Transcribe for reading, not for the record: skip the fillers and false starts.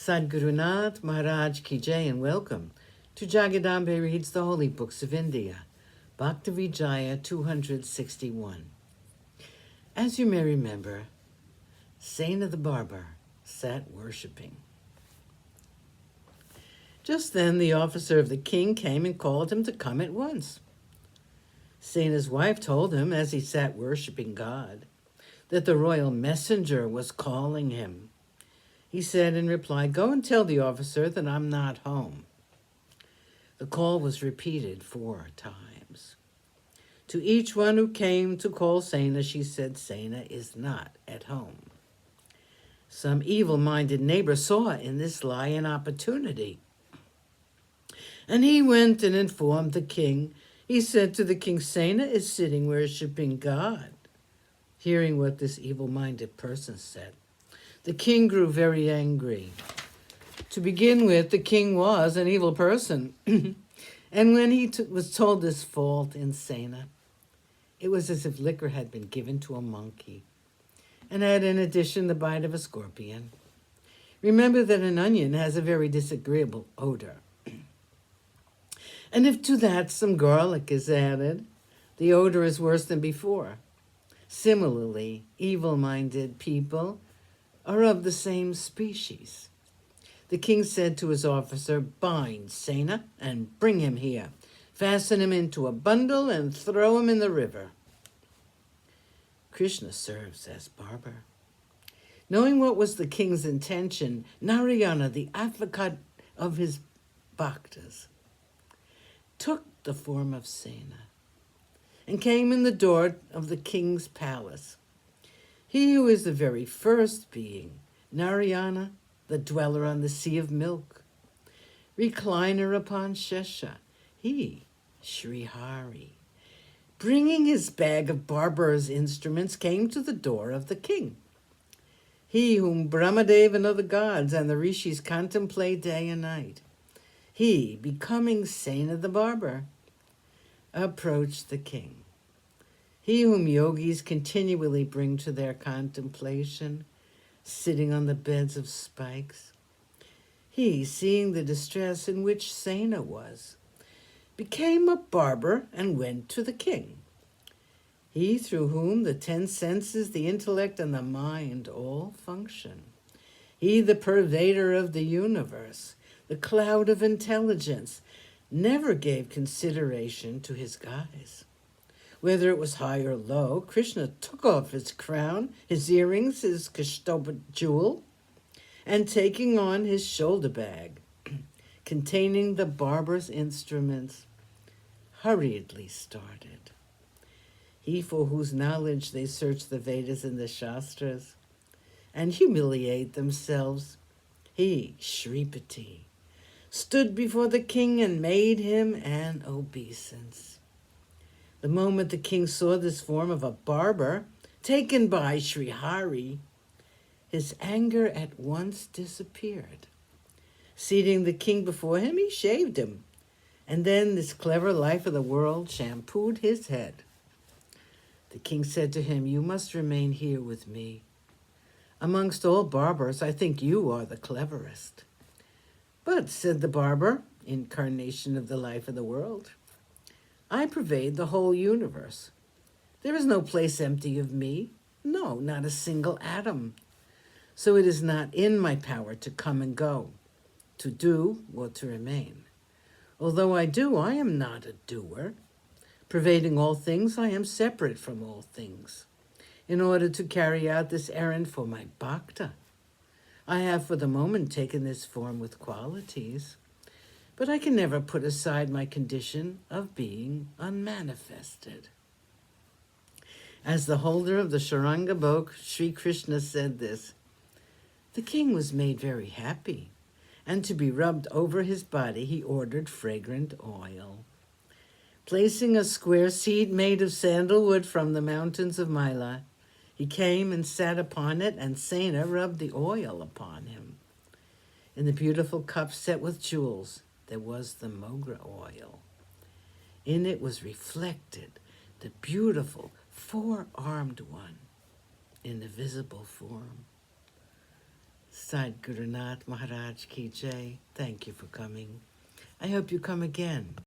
Sadgurunath Maharaj Ki Jai, and welcome to Jagadambe Reads the Holy Books of India, Bhaktavijaya261. As you may remember, Saina the barber sat worshipping. Just then the officer of the king came and called him to come at once. Saina's wife told him, as he sat worshipping God, that the royal messenger was calling him. He said in reply, "Go and tell the officer that I'm not home." The call was repeated 4 times. To each one who came to call Saina, she said, "Saina is not at home." Some evil-minded neighbor saw in this lie an opportunity, and he went and informed the king. He said to the king, "Saina is sitting worshiping God." Hearing what this evil-minded person said, the king grew very angry. To begin with, the king was an evil person, and when he was told this fault in Saina, it was as if liquor had been given to a monkey, and had in addition the bite of a scorpion. Remember that an onion has a very disagreeable odor. And if to that some garlic is added, the odor is worse than before. Similarly, evil-minded people are of the same species. The king said to his officer, "Bind Saina and bring him here. Fasten him into a bundle and throw him in the river." Krishna serves as barber. Knowing what was the king's intention, Narayana, the advocate of his bhaktas, took the form of Saina and came in the door of the king's palace. He who is the very first being, Narayana, the dweller on the sea of milk, recliner upon Shesha, he, Sri Hari, bringing his bag of barber's instruments, came to the door of the king. He whom Brahmadev and other gods and the rishis contemplate day and night, he, becoming Saina the barber, approached the king. He whom yogis continually bring to their contemplation, sitting on the beds of spikes, he, seeing the distress in which Saina was, became a barber and went to the king. He through whom the 10 senses, the intellect, and the mind all function. He, the pervader of the universe, the cloud of intelligence, never gave consideration to his guise. Whether it was high or low, Krishna took off his crown, his earrings, his Kashtopa jewel, and taking on his shoulder bag, containing the barber's instruments, hurriedly started. He for whose knowledge they search the Vedas and the Shastras, and humiliate themselves, he, Shripati, stood before the king and made him an obeisance. The moment the king saw this form of a barber taken by Sri Hari, his anger at once disappeared. Seating the king before him, he shaved him, and then this clever life of the world shampooed his head. The king said to him, "You must remain here with me. Amongst all barbers, I think you are the cleverest." "But," said the barber, incarnation of the life of the world, "I pervade the whole universe. There is no place empty of me. No, not a single atom. So it is not in my power to come and go, to do or to remain. Although I do, I am not a doer. Pervading all things, I am separate from all things. In order to carry out this errand for my bhakta, I have for the moment taken this form with qualities, but I can never put aside my condition of being unmanifested." As the holder of the Sharanga book, Sri Krishna said this, the king was made very happy, and to be rubbed over his body, he ordered fragrant oil. Placing a square seat made of sandalwood from the mountains of Maila, he came and sat upon it, and Saina rubbed the oil upon him. In the beautiful cup set with jewels, there was the mogra oil. In it was reflected the beautiful 4-armed one in the visible form. Sadhguru Nath Maharaj Ki Jai. Thank you for coming. I hope you come again.